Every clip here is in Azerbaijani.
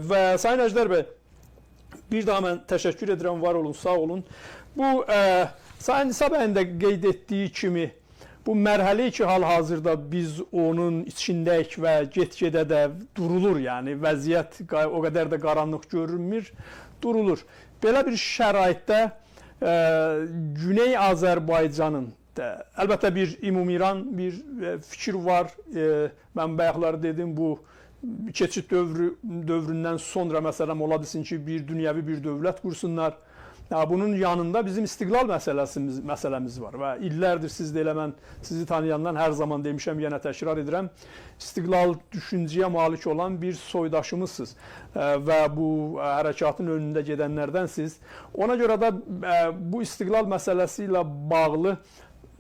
Və Sayın Əjdər bəy, bir daha mən təşəkkür edirəm, var olun, sağ olun. Bu, Sayın İsa bəyin də qeyd etdiyi kimi, bu mərhələ ki, hal-hazırda biz onun içindəyik və get-gedə də durulur, yəni vəziyyət o qədər də qaranlıq görünmür, durulur. Belə bir şəraitdə Güney Azərbaycanın əlbəttə bir ümumiran bir fikir var. Mən bayaqları dedim, bu keçid dövründən sonra məsələn ola bilsin ki, bir dünyəvi bir dövlət qursunlar. Bunun yanında bizim istiqlal məsələmiz var və illərdir siz də elə mən sizi tanıyandan hər zaman demişəm, yenə təkrar edirəm, istiqlal düşüncəyə malik olan bir soydaşımızsınız və bu hərəkatın önündə gedənlərdənsiz. Ona görə də bu istiqlal məsələsi ilə bağlı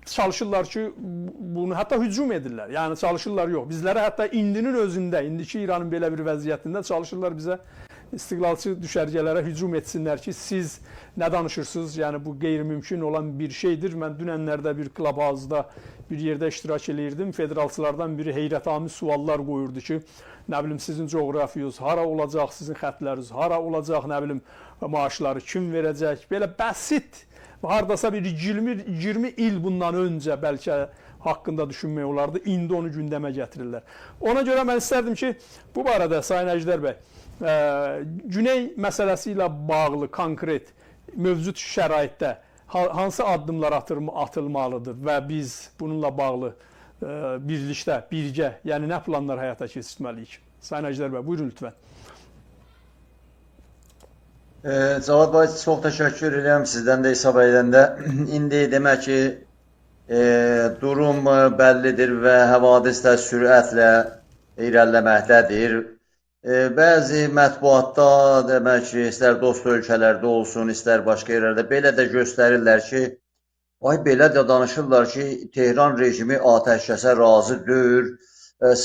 çalışırlar ki, bunu hətta hücum edirlər. Yəni çalışırlar yox. Bizlərə hətta indinin özündə, indiki İranın belə bir vəziyyətində çalışırlar bizə istiqlalçı düşərgələrə hücum etsinlər ki, siz nə danışırsınız? Yəni bu qeyri-mümkün olan bir şeydir. Mən dünənlərdə bir Clubhouse-da bir yerdə iştirak edirdim. Federalçılardan biri heyrətamiz suallar qoyurdu ki, nə bilim sizin coğrafiyonuz hara olacaq, sizin xətləriniz hara olacaq, nə bilim maaşları kim verəcək? Belə bəsit, hardasa bir 20 il bundan öncə bəlkə haqqında düşünmək olardı. İndi onu gündəmə gətirirlər. Ona görə mən istərdim ki, bu barədə Sayın Əjdər bəy, Güney məsələsi ilə bağlı konkret mövcud şəraitdə hansı addımlar atılmalıdır və biz bununla bağlı birlikdə, birgə, yəni nə planlar həyata keçirməliyik? Sayın Əjdər bəy, buyurun lütfən. Cavad bəy, çox təşəkkür edirəm sizdən də, İsa bəydən də. İndi demək ki, durum bəllidir və həvadis də sürətlə irəliləməkdədir. Bəzi mətbuatda demək ki, istər dost ölkələrdə olsun, istər başqa yerlərdə belə də göstərirlər ki, belə də danışırlar ki, Tehran rejimi atəşkəsə razı deyil,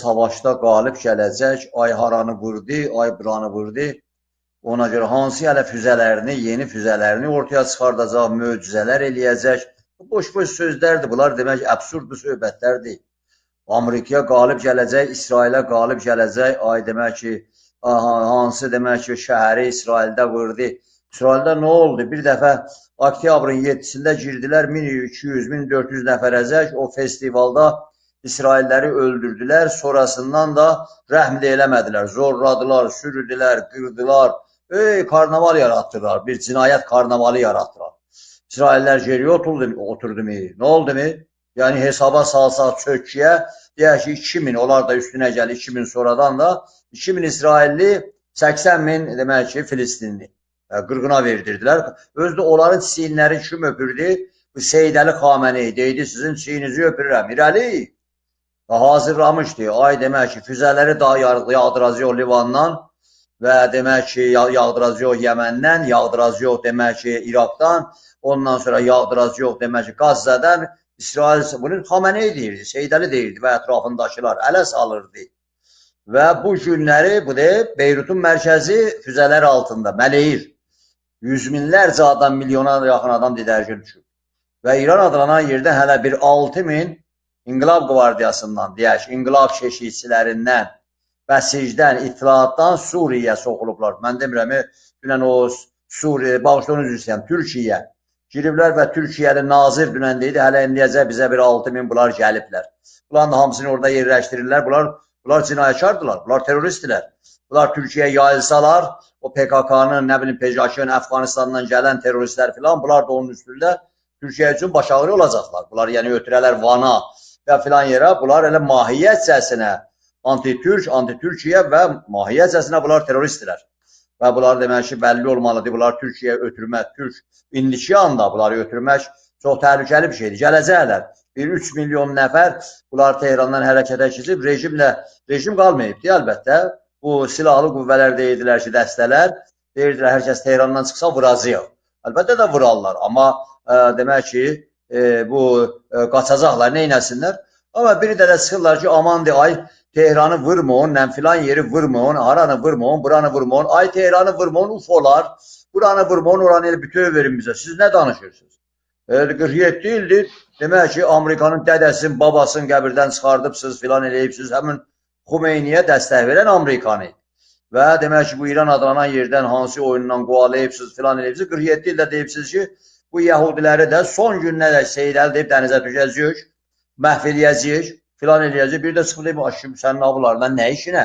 savaşda qalib gələcək, haranı vurdu, buranı vurdu. Ona görə hansı hələ füzələrini, yeni füzələrini ortaya çıxardacaq, möcüzələr eləyəcək. Boş-boş sözlərdir, bunlar demək ki, absurdlu söhbətlərdir. Amerikaya qalib gələcək, İsrailə qalib gələcək, demək ki, hansı demək ki, şəhəri İsraildə vurdu. İsraildə nə oldu? Bir dəfə oktyabrın 7-sində girdilər, 1200-1400 nəfərəcək o festivalda İsrailləri öldürdülər, sonrasından da rəhm də eləmədilər, zorladılar, sürüdülər, qırdılar, karnaval yaratdılar, bir cinayət karnavalı yaratdılar. İsraillər geriyə oturdu mu? Nə oldu mu? Yəni hesaba salsaq çökkiyə, deyək ki, 2000, onlar da üstünə gəlir 2000 sonradan da 2000 İsrailli, 80.000 demək ki, Filistinli qırğına verdirdilər. Özdə onların çiyinləri kim öpürdü? Bu Seyyid-Əli Xameneyi deydi, sizin çiyinizi öpürəm, irəli. Hazırlamışdı, demək ki, füzələri daha yağdıracaq Livandan və demək ki, yağdıracaq Yəməndən, yağdıracaq demək ki, İraqdan, ondan sonra yağdıracaq demək ki, Qazzədən. İsrail bunu Xameneyi deyirdi, Seyyid-Əli deyirdi və ətrafındakılar ələ salırdı. Və bu günləri Beyrutun mərkəzi füzələr altında mələyir. Yüz minlərcə adam, milyona yaxın adam didərgin düşür. Və İran adlanan yerdə hələ bir 6000 İnqilab Qvardiyasından, deyək, İnqilab keşikçilərindən, bəsicdən, İttihatdan Suriyaya soxulublar. Mən demirəm, dünən o Suriya, bağışlarını üzr istəyirəm, Türkiyə giriblər və Türkiyəli nazir dünən deyildi, hələ indiyəcə bizə bir 6000 bunlar gəliblər. Bunların da hamısını orada yerləşdirirlər. Bunlar cinayətkardırlar, bunlar teröristdirlər. Bunlar Türkiyəyə yayılsalar, o PKK-nın, nə bilim, PJK-nın, Əfqanistandan gələn teröristlər filan, bunlar da onun üstündə Türkiyə üçün baş ağrı olacaqlar. Bunlar yəni ötürələr Vana və filan yerə, bunlar elə mahiyyətcəsinə anti-Türk, anti-Türkiyə və mahiyyətcəsinə bunlar teröristdirlər. Və bunlar demək ki, bəlli olmalıdır, bunlar Türkiyəyə ötürmək, Türk indiki anda bunları ötürmək çox təhlükəli bir şeydir. Gələcəklər, bir 3 milyon nəfər bunlar Tehrandan hərəkətə keçib, rejim qalmayıbdır, əlbəttə. Bu silahlı qüvvələr deyirdilər ki, dəstələr, deyirdilər, hər kəs Tehrandan çıxsa vuracaq. Əlbəttə də vurarlar, amma demək ki, bu qaçacaqlar, neynəsinlər? Amma biri də çıxırlar ki, aman deyək, Tehranı vurmayın, filan yeri vurmayın, haranı vurmayın, buranı vurmayın, Tehranı vurmayın, ufolar, buranı vurmayın, oranı elə bütöv verin bizə. Siz nə danışırsınız? 47 ildir, demək ki, Amerikanın dədəsinin, babasının qəbirdən çıxardıbsınız, filan eləyibsiniz, həmin Xumeyniyə dəstək verən Amerikanı. və demək ki, bu İran adlanan yerdən hansı oyundan qovalayıbsınız, filan eləyibsiniz. 47 ildə deyibsiniz ki, bu Yahudiləri də son günlərə seyirəl deyib dənizə düşəcəyik, məhv eləyəcəyik, filan eləyəcəyik. Bir də çıxıb deyib, aşkım, sən nə bunlardan nə işinə?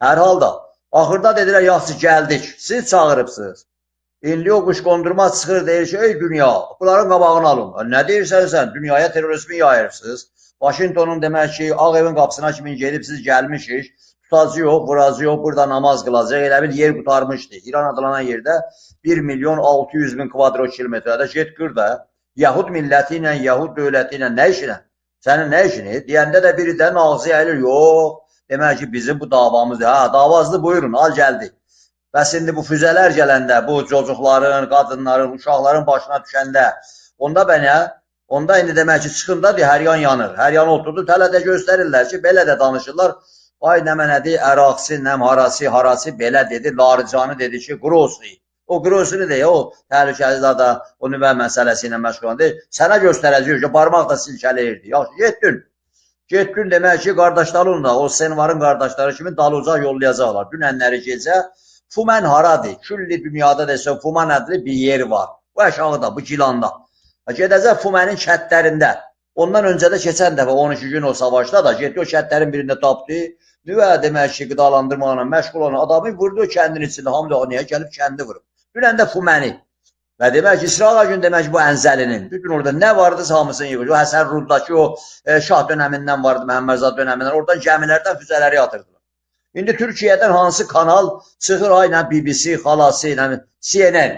Hər halda, axırda dedilər, yaxşı gəldik, siz çağırıbsınız. İndi o quşqondurma çıxır, deyir ki, ey dünya, bunların qabağını alın. Nə deyirsən sən, dünyaya terrorizmi yayırsınız. Washingtonun demək ki, Ağ evin qapısına kimi gedib siz gəlmişik, tutacı yox, vuracı yox, burada namaz qılacaq, elə bir yer qutarmışdı. İran adlanan yerdə 1.600.000 kvadrat kilometrədə get qır da, Yahud milləti ilə, Yahud dövləti ilə nə işinə? Sənin nə işini? Deyəndə də biri də ağzı əyilir, yox, demək ki, bizim bu davamızdır. Ha, davazlı buyurun, al gəldi. Bəs indi bu füzələr gələndə, bu çocukların, qadınların, uşaqların başına düşəndə, onda bənə, onda indi demək ki, çıxında hər yan yanır, hər yan oturdu, hələ də göstərirlər ki, belə də danışırlar. Ay nə mənədi, əraqsi, nəm harası belə dedi, Larıcanı dedi ki, Qrosi. O Qrosini deyə, o təhlükəli da o nüvə məsələsi ilə məşğul olanda, sənə göstərəcək ki, barmaq da silkələyirdi. Yaxşı, getdin. Getdin demək ki, qardaşların da, o Senvarın qardaşları kimi dalıca yollayacaqlar. Dünənləri gecə, Fumen haradır? Külli dünyada desə, Fumen adlı bir yer var. Bu aşağıda, bu Gilanda. Gedəcək Fumenin kətlərində. Ondan öncə də keçən dəfə 12 gün o savaşda da getdi, o kətlərin birində tapdı. Nüvə demək ki, qidalandırmaqla məşğul olan adamı vurdu kəndin içində. Hamı da niyə gəlib kəndi vurub. Dünən də Fumeni. Və demək ki, İsrail gün demək ki, bu Ənzəlinin. Bütün orada nə vardı, hamısını yığır. O Həsən Ruddakı o Şah dönəmindən vardı, Məhəmmədzad dönəmindən. Oradan gəmilərdən füzələri atırdılar. İndi Türkiyədən hansı kanal çıxır, aynen BBC, xalası, CNN.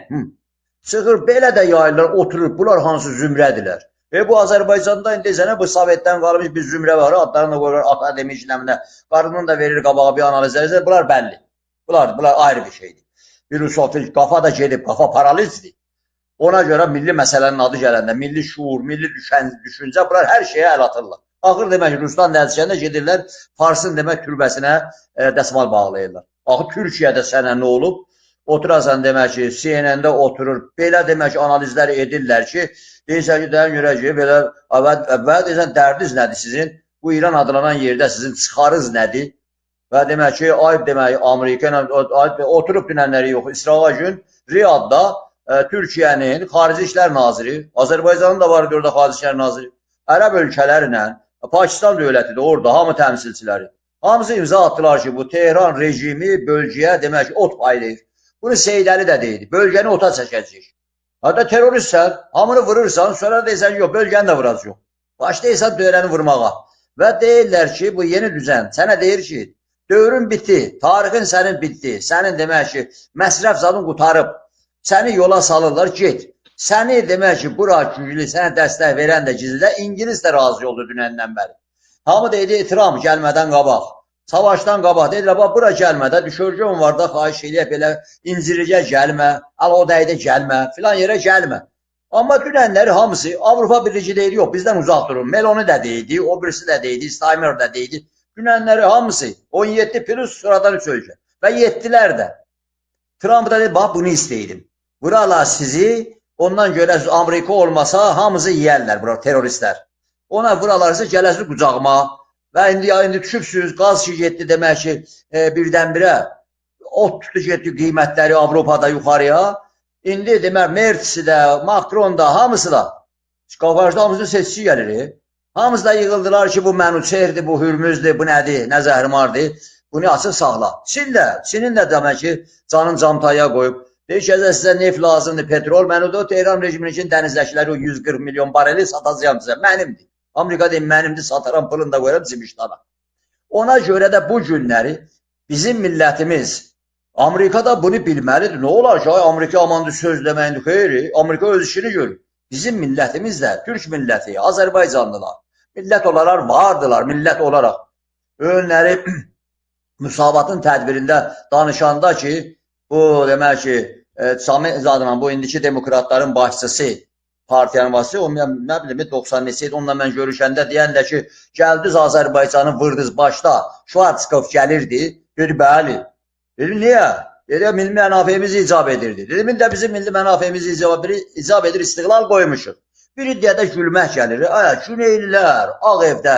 Çıxır, belə də yayırlar, oturur. Bunlar hansı zümrədirlər. Bu Azərbaycanda indi sənə bu Sovetdən qalmış bir zümrə var, adlarını da qoyurlar, akademik işləmində. Qarının da verir qabağa bir analizlər. Bunlar bəlli. Bunlar ayrı bir şeydir. Bir rusofil, qafa da gedib, qafa paralizdir. Ona görə milli məsələnin adı gələndə, milli şuur, milli düşüncə, bunlar hər şeyə əl atırlar. Axır demək ki, Ruslan nəticəndə gedirlər, Farsın demək türbəsinə dəsmal bağlayırlar. Axı Türkiyədə sənə nə olub? Oturasan demək ki, CNN-də oturur, belə demək ki, analizlər edirlər ki, deyirsən ki, dəyin görək ki, belə, və deyirsən, dərdiniz nədir sizin? Bu İran adlanan yerdə sizin çıxarız nədir? Və demək ki, ayıb demək, Amerika ilə oturub dünənləri yox, İsrail gün Riyadda Türkiyənin Xarici İşlər Naziri, Azərbaycanın da var orada Xarici İşlər Naziri, Ərəb ölkələrlə, Pakistan dövləti də orada, hamı təmsilçiləri. Hamısı imza atdılar ki, bu Tehran rejimi bölgəyə demək ki, ot paylayır. Bunu Seydəli də deyildi, bölgəni ota çəkəcək. Hatta teröristsən, hamını vurursan, sonra deyirsən ki, yox, bölgəni də vuracaq. Başlayırsan dövrəni vurmağa. Və deyirlər ki, bu yeni düzən sənə deyir ki, dövrün bitti, tarixin sənin bitti, sənin demək ki, məsrəf zadın qutarıb, səni yola salırlar, get. Səni demək ki, bura güclü, sənə dəstək verən də gizlidə, İngiliz də razı oldu dünəndən bəri. Hamı deyildi, itiram gəlmədən qabaq, savaşdan qabaq, deyillər, bura gəlmədə, düşörgün var da, xahiş eləyək belə, inciricə gəlmə, Al-Odəydə gəlmə, filan yerə gəlmə. Amma dünənləri hamısı, Avropa Birliyi deyildi, yox, bizdən uzaq durun, Meloni də deyildi, o birisi də deyildi, Steinmeier də deyildi. Dünənləri hamısı, 17 plus sıradan 3 ölkə və yetdilər də. Trump da dedi, bax, bunu istəyirdim. Buralar sizi, ondan görə Amerika olmasa hamımızı yiyərlər, bura teröristlər. Ona vuralarsa gələsini qucağıma və indi düşübsünüz, qaz ki getdi demək ki, birdən-birə ot tutdu getdi qiymətləri Avropada yuxarıya. İndi demək, Mertsi də, Macron da, hamısı da, Qafqazda hamısını seçici gəlir. Hamısı da yığıldılar ki, bu Mənuçerdir, bu Hürmüzdür, bu nədir, nə zəhrimardır. Bunu açıq saxla. Çinin də demək ki, canın camtaya qoyub. Deyir ki, sizə neft lazımdır, petrol. Mən o da Tehran rejiminin için dənizləşləri o 140 milyon bareli satacağım sizə. Mənimdir. Amerika deyim, mənimdir, sataram, pılını da qoyuram Zimişdana. Ona görə də bu günləri bizim millətimiz, Amerika da bunu bilməlidir. Nə olar ki, Amerika amandı söz deməyindir, xeyri. Amerika öz işini görür. Bizim millətimiz də, Türk milləti, Azərbaycanlılar, millət olaraq vardılar, millət olaraq. Önləri müsavatın tədbirində danışanda ki, bu demək ki, Sami Zadman, bu indiki demokratların başçısı, partiyanın başçısı, o nə bilim, 90 nesiydi, onunla mən görüşəndə deyəndə ki, gəldiniz Azərbaycanı vırdınız başda, Şvartskov gəlirdi, dedi, bəli. Dedim, niyə? Dedi, milli mənafeyimizi icab edirdi. Dedim, indi bizim milli mənafeyimizi icab edir, istiqlal qoymuşuq. Bir iddiədə gülmək gəlir, Güneylilər, Ağ evdə,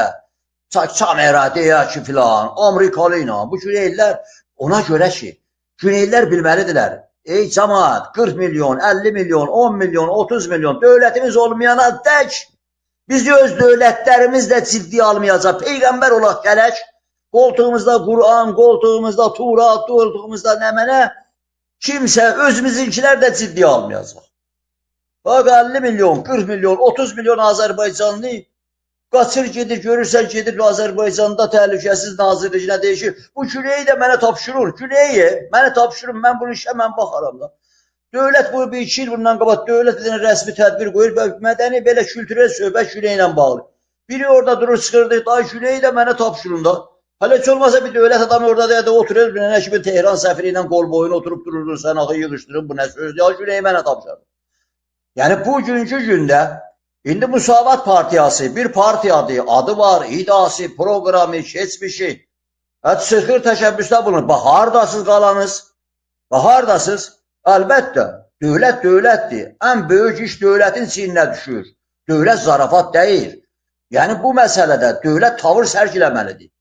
kamera deyək ki filan, Amerikalı ilə, bu Güneylilər ona görə ki, Güneylilər bilməlidirlər. Ey cəmaət, 40 milyon, 50 milyon, 10 milyon, 30 milyon dövlətimiz olmayana dək biz öz dövlətlərimizlə ciddi almayacaq. Peyğəmbər olaq gələk, qoltuğumuzda Qur'an, qoltuğumuzda Turat, qoltuğumuzda nəmənə kimsə özümüzünkilər də ciddi almayacaq. Bak 50 milyon, 40 milyon, 30 milyon Azərbaycanlı qaçır gedir, görürsən gedir Azərbaycanda təhlükəsiz nazirliyinə deyişir. Bu küreyi də mənə tapşırır. Küreyi mənə tapşırır, mən bunu işə mən baxaram da. Dövlət bu bir 2 il bundan qabaq dövlət edin rəsmi tədbir qoyur və mədəni belə kültürel söhbət küreyi ilə bağlı. Biri orada durur çıxırdı, day küreyi də mənə tapşırın da. Hələ heç olmasa bir dövlət adamı orada da oturur, nə kimi Tehran səfiri ilə qol boyun oturup dururdur, sən axı yığışdırın, bu nə sözdür, ya küreyi mənə tapşırın. Yəni bugünkü gündə indi Müsavat Partiyası bir partiyadır, adı var, iddiası, proqramı, keçmişi. Çıxır təşəbbüsdə bunu. Bax, hardasız qalanız? Bax, hardasız? Əlbəttə, dövlət dövlətdir. Ən böyük iş dövlətin çiyninə düşür. Dövlət zarafat deyil. Yəni bu məsələdə dövlət tavır sərgiləməlidir.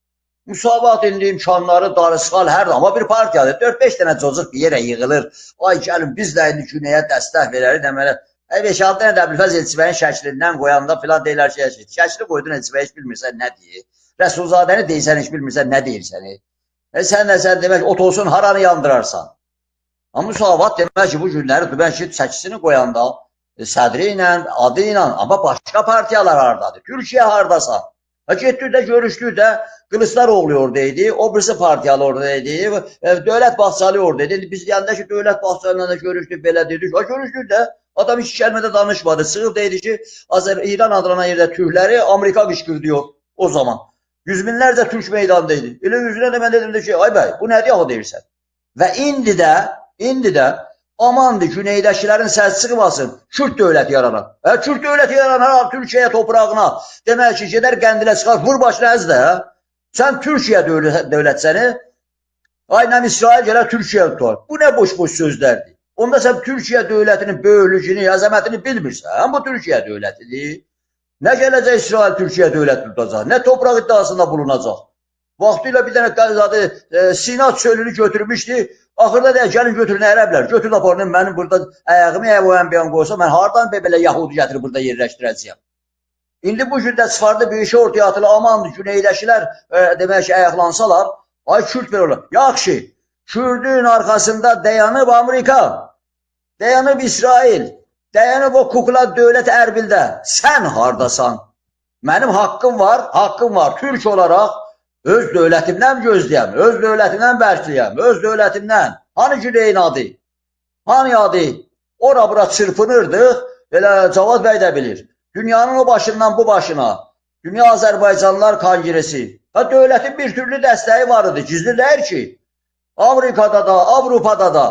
Müsavat indi imkanları darısqal hər amma bir partiyadır. 4-5 dənə cocuq bir yerə yığılır. Ay gəlin biz də indi günəyə dəstək verərik deməli. 5-6 dənə də Əbülfəz Elçibəyin şəklindən qoyanda filan deyirlər ki, şəkli qoydun Elçibəyə heç bilmirsən nə deyir. Rəsulzadəni deyirsən heç bilmirsən nə deyirsən. Sən demək ot olsun haranı yandırarsan. Amma Müsavat demək ki bu günləri Dübənşid çəkisini qoyanda sədri ilə, adı ilə, amma başqa partiyalar hardadır? Türkiyə hardasa? Getdik də görüşdük də Qılıçdaroğlu oradaydı, o birisi partiyalı oradaydı, Dövlət Bahçeli oradaydı. Biz deyəndə ki Dövlət Bahçeli ilə görüşdük belə dedik. Görüşdük də adam hiç kəlmədə danışmadı. Sığıb deydi ki İran adlanan yerdə Türkləri Amerika qışqırdı o zaman. Yüz minlərcə Türk meydandaydı. Elə yüzünə də mən dedim ki ay bəy bu nədir axı deyirsən? Və indi də amandır güneydəkilərin səs çıxmasın. Kürt dövləti yaranar. Kürt dövləti yaranar Türkiyə toprağına. Demək ki gedər Qəndilə çıxar vur başına əz də. Sən Türkiyə dövlətsəni aynən İsrail gələr Türkiyə tutar. Bu nə boş-boş sözlərdir. Onda sən Türkiyə dövlətinin böyüklüyünü, əzəmətini bilmirsən. Bu Türkiyə dövlətidir. Nə gələcək İsrail Türkiyə dövləti tutacaq, nə topraq iddiasında bulunacaq. Vaxtıyla bir dənə Sina çölünü götürmüşdü. Axırda deyək, gəlin götürün ərəblər. Götürün aparın, mənim burada əyağımı o ənbiyan qoysa, mən hardan belə Yahudi gətirib burada yerləşdirəcəyəm. İndi bu gündə çıxardı bir işi ortaya atılır, amandır, güneydəkilər demək ki, əyaqlansalar, ay Kürt ver olur. Yaxşı, Kürdün arkasında dayanıb Amerika, dayanıb İsrail, dayanıb o kukla dövlət Ərbildə. Sən hardasan? Mənim haqqım var, Türk olaraq öz dövlətimdən gözləyəm, öz dövlətimdən bərkləyəm, öz dövlətimdən. Hani güneyin adı? Hani adı? Ora-bura çırpınırdıq, elə Cavad bəy də bilir. Dünyanın o başından bu başına, Dünya Azərbaycanlılar Kongresi, dövlətin bir türlü dəstəyi var idi, gizli deyir ki, Amerikada da, Avropada da.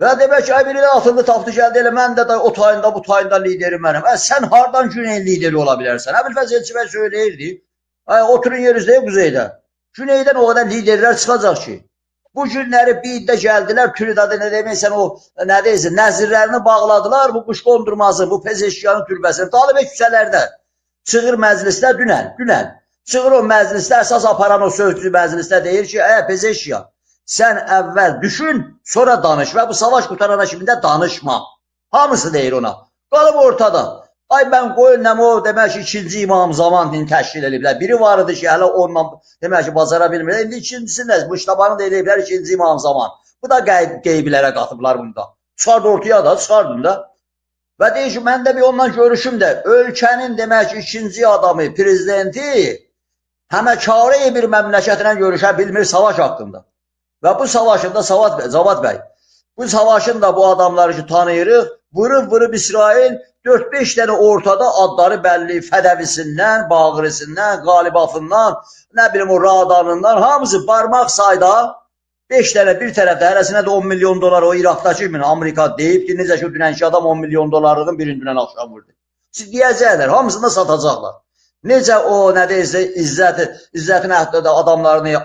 Və demək ki, biri də atıldı, tapdı, gəldi elə, mən də o tayında, bu tayında liderim mənim. Sən hardan güneyin lideri ola bilərsən? Əbülfəz Elçibəy söyləyirdi. Oturun yerinizdə quzeydə. Güneydən o qədər liderlər çıxacaq ki. Bu günləri bir də gəldilər, Türkiye'də nə deməksən o, nə deyirsən, nəzirlərini bağladılar, bu quş qondurması, bu Pezeşkiyanın türbəsini. Talibə küçələrdə çıxır məclisdə dünən. Çıxır o məclisdə, əsas aparan o sözcü məclisdə deyir ki, Pezeşkiyan, sən əvvəl düşün, sonra danış və bu savaş qutarana kimi də danışma. Hamısı deyir ona. Qalıb ortada. Ay mən qoyun nəm o demək ki, ikinci imam zaman din təşkil ediblər. Biri var idi ki, hələ onunla demək ki, bacara bilmir. İndi ikincisi nə? Bu iştabanı da ediblər ikinci imam zaman. Bu da qeybilərə qatıblar bunda. Çıxardı ortaya da, çıxardın da. Və deyir ki, mən də bir ondan görüşüm də, ölkənin demək ki, ikinci adamı, prezidenti həməkari bir məmləkətinə görüşə bilmir savaş haqqında. Və bu savaşında Cavad bəy, bu savaşın da bu adamları ki tanıyırıq, vırıb İsrail 4-5 dənə ortada adları bəlli, Fədəvisindən, Bağrisindən, Qalibafından, nə bilim o Radanından, hamısı barmaq sayda 5 dənə bir tərəfdə, hərəsinə də 10 milyon dolar o İraqdakı Amerika deyib ki, necə ki, dünənki adam 10 milyon dolarlığın birini dünən axşam vurdu. Siz deyəcəklər, hamısını da satacaqlar. Necə o, nə deyəcək, İzzətin adamlarını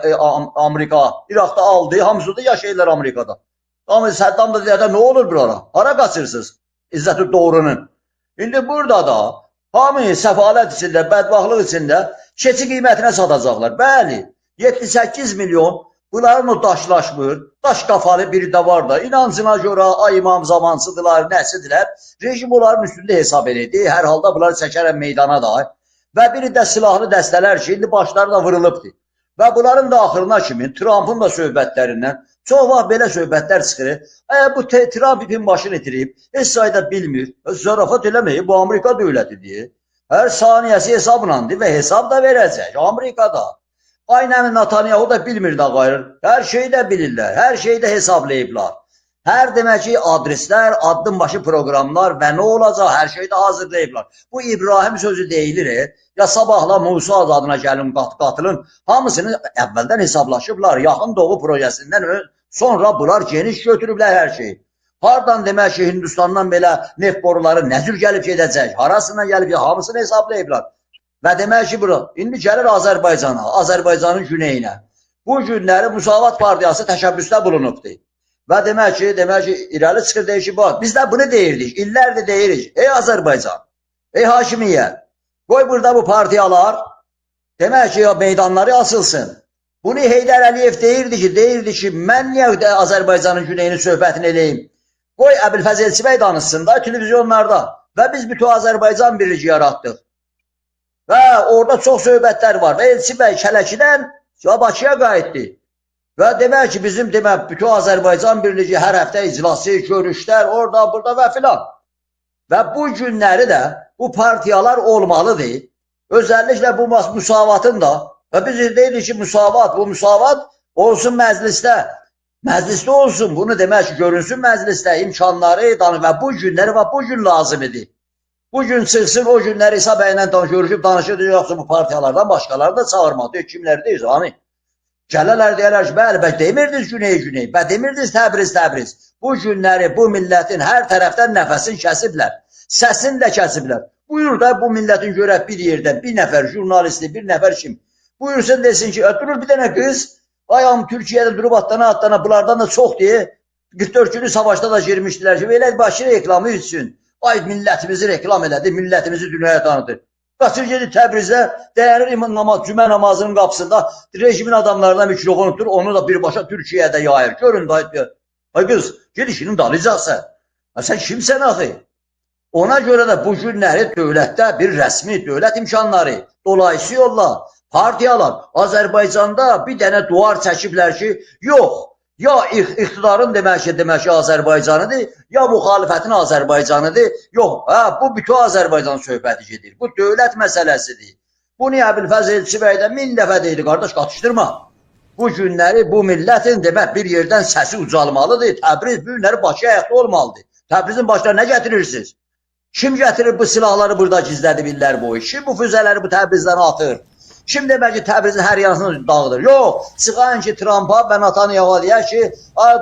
Amerika, İraqda aldı, hamısı da yaşayırlar Amerikada. Amma Səddam da deyəcək, nə olur bir ara? Hara qaçırsınız İzzət-ü Doğrunun? İndi burada da hamı səfalət içində, bədbaxlıq içində keçi qiymətine satacaqlar. Bəli, 7-8 milyon Bunların o daşlaşmır, daş kafalı biri de var da, inancına göre ay imam zamansıdırlar, nəsidirlər. Rejim onların üstünde hesab edirdi. Hər halda bunları çəkərəm meydana da. Və biri də silahlı dəstələr ki, indi başları da vırılıbdır. Və bunların da axırına kimi Trump'ın da söhbətlərindən çox vaxt belə söhbətlər çıxır. Bu Trump'ın başını itirib, heç sayda bilmir, zarafat eləməyib, bu Amerika dövlətidir. Hər saniyəsi hesablandı və hesab da verəcək Amerikada. Aynən Netanyahu da bilmir də gayrı. Hər şeyi də bilirlər, hər şeyi də hesablayıblar. Hər demək ki, adreslər, addım başı proqramlar və nə olacaq, hər şeyi də hazırlayıblar. Bu İbrahim sözü deyilir, ya sabahla Musa adına gəlin qatılın, hamısını əvvəldən hesablaşıblar. Yaxın Doğu projesindən sonra bunlar geniş götürüblər hər şeyi. Hardan demək ki, Hindistandan belə neft boruları nə cür gəlib gedəcək, harasından gəlib, hamısını hesablayıblar. Və demək ki, bura, indi gəlir Azərbaycana, Azərbaycanın güneyinə. Bu günləri Müsavat Partiyası təşəbbüsdə bulunubdur. Və demək ki, irəli çıxır deyir ki, biz də bunu deyirdik, illərdir deyirik. Ey Azərbaycan, ey hakimiyyət, qoy burada bu partiyalar, demək ki, meydanları açılsın. Bunu Heydər Əliyev deyirdi ki, mən niyə Azərbaycanın güneyini söhbətini eləyim? Qoy Əbülfəz Elçibəy danışsın da televizyonlarda və biz bütün Azərbaycan birliyi yaratdıq. Və orada çox söhbətlər var və Elçibəy Kələkidən Bakıya qayıtdı. Və demək ki, bizim bütün Azərbaycan birliyi hər həftə iclası, görüşlər, orada, burada və filan. Və bu günləri də bu partiyalar olmalıdır. Özəlliklə bu müsavatın da, və biz deyirik ki, bu müsavat olsun məclisdə. Məclisdə olsun, bunu demək ki, görünsün məclisdə, imkanları və bu günləri və bu gün lazım idi. Bu gün çıxsın, o günləri İsa bəylə görüşüb danışırdı, yoxsa bu partiyalardan başqaları da çağırmadı. Kimlər deyiz, hani? Gələlər deyərlər ki, bəli, demirdiniz güney, demirdiniz Təbriz. Bu günləri bu millətin hər tərəfdən nəfəsini kəsiblər, səsini də kəsiblər. Buyur da bu millətin görək bir yerdən, bir nəfər jurnalisti, bir nəfər kim? Buyursun desin ki, durur bir dənə qız, ayam Türkiyədə durub attana, bunlardan da çox deyə, 44 günlük savaşda da girmişdilər ki, belə başı reklamı üçün. Ay millətimizi reklam elədi, millətimizi dünyaya tanıdı. Qaçır gedir Təbrizdə, dəyərir cümə namazının qapısında rejimin adamlarına mikrofon tutur, onu da birbaşa Türkiyədə yayır. Görün da, ay qız, ged işinin dalıcaqsa. Sən kimsən axı? Ona görə də bu günləri dövlətdə bir rəsmi dövlət imkanları, dolayısı yolla, partiyalar Azərbaycanda bir dənə duvar çəkiblər ki, yox. Ya iqtidarın demək ki Azərbaycanıdır, ya müxalifətin Azərbaycanıdır. Yox, bu bütün Azərbaycan söhbəti gedir. Bu dövlət məsələsidir. Bunu Əbülfəz Elçibəydə 1000 dəfə deyildi, qardaş, qatışdırma. Bu günləri bu millətin demək bir yerdən səsi ucalmalıdır. Təbriz bu günləri Bakıya ayaqda olmalıdır. Təbrizin başına nə gətirirsiniz? Kim gətirir bu silahları burada gizlədib illər boyu? Kim bu füzələri bu Təbrizdən atır? Kim demək ki, Təbrizin hər yanını dağıdır? Yox, çıxan ki, Trump'a və Netanyahu'a deyər ki,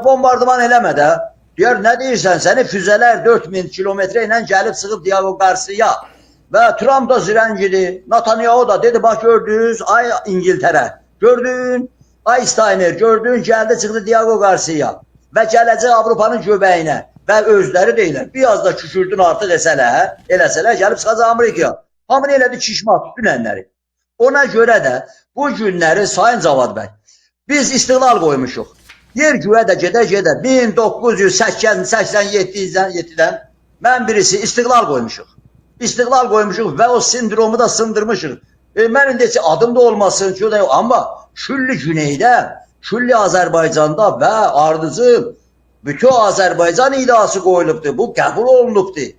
bombardıman eləmə də. Deyər, nə deyirsən, səni füzələr 4000 kilometrə ilə gəlib çıxıb Diego Garcia. Və Trump da zirəngidir, Netanyahu da dedi, bax gördünüz, ay İngiltərə, gördün, ay Steiner, gördün, gəldi çıxdı Diego Garcia. Və gələcək Avropanın göbəyinə və özləri deyilər, biraz da küşürdün artıq eləsələr, gəlib çıxacaq Amerikaya. Hamını elədi çişmat, dünənləri. Ona görə də bu günləri Sayın Cavad bəy, biz istiqlal qoymuşuq. Yer güvə də gedə 1987-dən mən birisi istiqlal qoymuşuq. İstiqlal qoymuşuq və o sindromu da sındırmışıq. Mən indi adım da olmasın, amma Külli Güneydə, Külli Azərbaycanda və ardıcıl bütün Azərbaycan iddiası qoyulubdur. Bu qəbul olunubdur.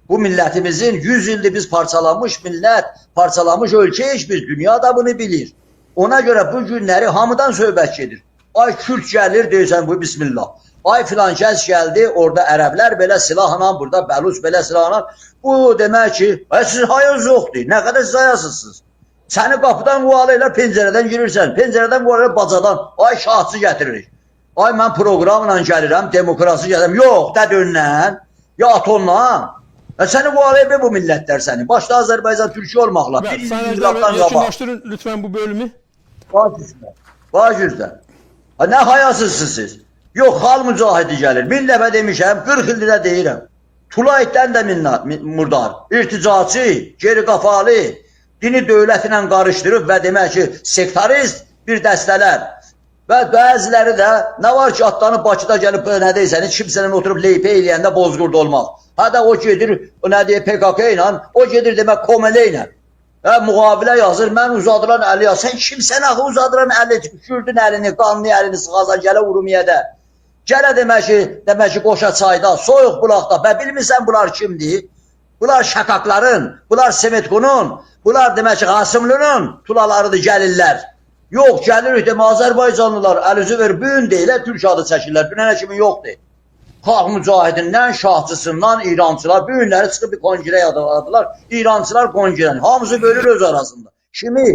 Bu millətimizin 100 ildir biz parçalanmış millət, parçalanmış ölkəyik biz, dünya da bunu bilir. Ona görə bu günləri hamıdan söhbət gedir. Ay Kürt gəlir, deyirsən bu bismillah. Ay filan kəs gəldi, orada ərəblər belə silahla, burada Bəlus belə silahla. Bu demək ki, siz hayız yoxdur, nə qədər siz hayasızsınız. Səni qapıdan qovalayırlar, pəncərədən girirsən, pəncərədən qovalayırlar bacadan, ay şahsı gətiririk. Ay mən proqramla gəlirəm, demokrasi gəlirəm, yox, dədöndən, ya atonla. Səni qovalayıb bu millətlər səni. Başda Azərbaycan Türkiyə olmaqla. Yekunlaşdırın lütfen bu bölümü. Baş üzdə. Nə hayasızsınız siz? Yox, xal mücahidi gəlir. 1000 dəfə demişəm, 40 ildir də deyirəm. Tulaytdən də murdar, irticacı, geri qafalı, dini dövlət ilə qarışdırıb və demək ki, sektarist bir dəstələr. Və bəziləri də nə var ki, atlanıb Bakıda gəlib nə deyirsən, kimsənin oturub leypə eləyəndə bozqurd olmaq. Hətta o gedir, o nə deyir, PKK ilə, o gedir demək Komele ilə. Müqavilə yazır, mən uzadıran əli ya. Sən kimsən axı uzadıran əli, Kürdün əlini, qanlı əlini sıxasan, gələ Urumiyədə. Gələ demək ki, Qoşa çayda, soyuq bulaqda. Və bilmirsən bunlar kimdir? Bunlar Şakakların, bunlar Semetkunun, bunlar demək ki, Qasımlının tulalarıdır, gəlirlər. Yox, gəlirik demə, Azərbaycanlılar əlizi ver, bu gün deyilər, Türk adı çəkirlər, dünənə kimi yoxdur. Xalq mücahidindən, şahçısından, İrançılar, bu günləri çıxıb bir kongirə yadaladılar, İrançılar kongirəni, hamısı bölür öz arasında. Kimi?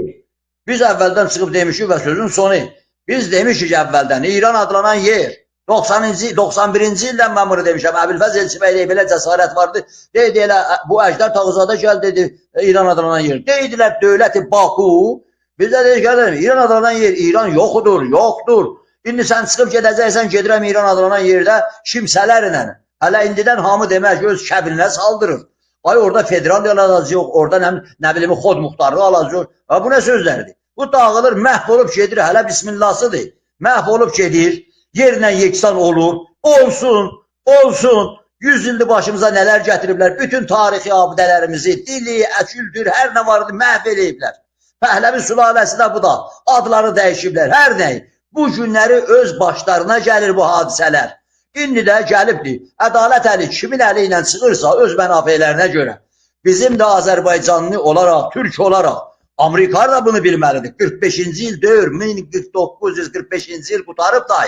Biz əvvəldən çıxıb demişik və sözün sonu, biz demişik əvvəldən, İran adlanan yer, 91-ci ildən mən bunu demişəm, Əbilfəz Elçibəyli belə cəsarət vardı, deydi elə, bu Əjdər Tağızada gəl, dedi, İran adlanan yer, deydilər dövləti Baku, biz də dedik, gəlirəm, İran adlanan yer, İran yoxdur, yoxdur. İndi sən çıxıb gedəcəksən, gedirəm İran adlanan yerdə kimsələrlə. Hələ indidən hamı demək ki, öz kəbininə saldırır. Ay orada federal alacaq, orada nə bilim, xod muxtarlığı alacaq. Bu nə sözlərdir? Bu dağılır, məhv olub gedir, hələ bismillahsıdır. Məhv olub gedir, yerlə yeksan olur, olsun, olsun. 100 ildir başımıza nələr gətiriblər, bütün tarixi abidələrimizi, dili, kültür, hər nə vardı, məhv eləyiblər. Pəhləvi sülaləsi də bu da. Adları dəyişiblər, hər nəyi. Bu günləri öz başlarına gəlir bu hadisələr. İndi də gəlibdir. Ədalət əli kimin əli ilə çıxırsa öz mənafələrinə görə. Bizim də Azərbaycanlı olaraq, Türk olaraq, Amerikalı da bunu bilməlidir. 45-ci il dövr, 1945-ci il qutarıb da.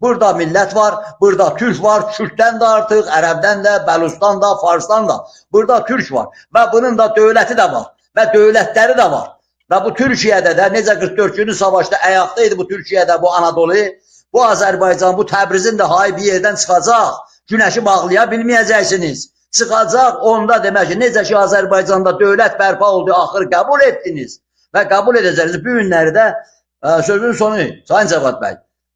Burada millət var, burada Türk var, Kürddən də artıq, Ərəbdən də, Bəlustan da, Farsdan da. Burada Türk var və bunun da dövləti də var və dövlətləri də var. Və bu Türkiyədə də, necə 44-cü savaşda əyaqda idi bu Türkiyədə, bu Anadolu, bu Azərbaycan, bu Təbrizin də hay bir yerdən çıxacaq. Günəşi bağlaya bilməyəcəksiniz. Çıxacaq, onda demək ki, necə ki Azərbaycanda dövlət bərpa oldu, axır qəbul etdiniz. Və qəbul edəcəksiniz. Bu günləri də sözün sonu, Sayın Cəvad bəy,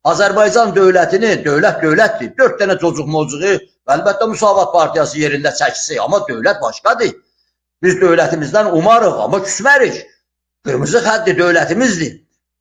Azərbaycan dövlətini, dövlətdir. 4 dənə çocuq-mocuğu, əlbəttə Müsavat Partiyası yerində çəkisi, amma dövlət başqadır. Biz dövlətimizdən umarıq, amma küsmərik. Qırmızı xəddi dövlətimizdir.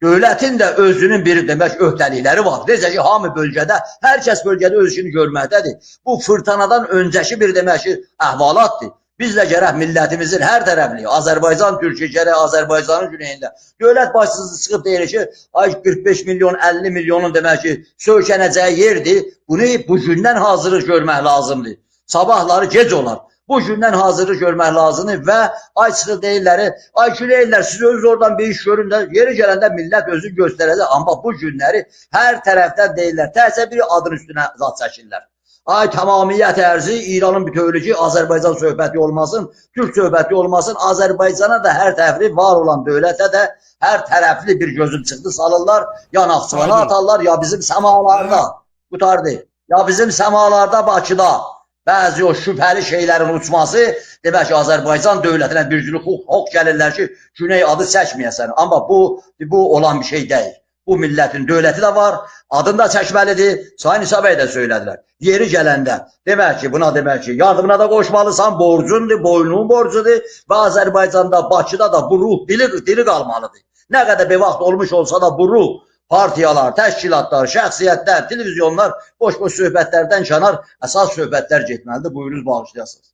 Dövlətin də özünün bir demək öhdəlikləri var. Necə ki, hamı bölgədə, hər kəs bölgədə öz işini görməkdədir. Bu fırtınadan öncəki bir demək ki, əhvalatdır. Biz də gərək millətimizin hər tərəfli, Azərbaycan, Türkiyə gərək Azərbaycanın güneyində. Dövlət başçısı çıxıb deyir ki, ay 45 milyon, 50 milyonun demək ki, söykənəcəyi yerdir. Bunu bu gündən hazırlıq görmək lazımdır. Sabahları gec olar. Bu gündən hazırlıq görmək lazımdır və ay çıxır deyirlər, ay küləyirlər, siz özünüz oradan bir iş görün də, yeri gələndə millət özünü göstərəcək. Amma bu günləri hər tərəfdən deyirlər, təhsə bir adın üstünə zat çəkirlər. Ay tamamiyyət ərzi, İranın bütövlüyü, Azərbaycan söhbəti olmasın, Türk söhbəti olmasın, Azərbaycana da hər tərəfli var olan dövlətə də hər tərəfli bir gözün çıxdı salırlar, yanaqçıvana atarlar, ya bizim səmalarda, qutardı, ya bizim səmalarda Bakıda. Bəzi o şübhəli şeylərin uçması, demək ki, Azərbaycan dövlətinə bir cürü xox gəlirlər ki, Güney adı çəkməyəsən. Amma bu olan bir şey deyil. Bu millətin dövləti də var, adını da çəkməlidir. Sayın İsa bəy də söylədilər. Yeri gələndə, demək ki, buna demək ki, yardımına da qoşmalısan, borcundur, boynunun borcudur və Azərbaycanda, Bakıda da bu ruh dili qalmalıdır. Nə qədər bir vaxt olmuş olsa da bu ruh, partiyalar, təşkilatlar, şəxsiyyətlər, televizyonlar boş-boş söhbətlərdən kənar əsas söhbətlər getməlidir. Buyurunuz, bağışlayasınız.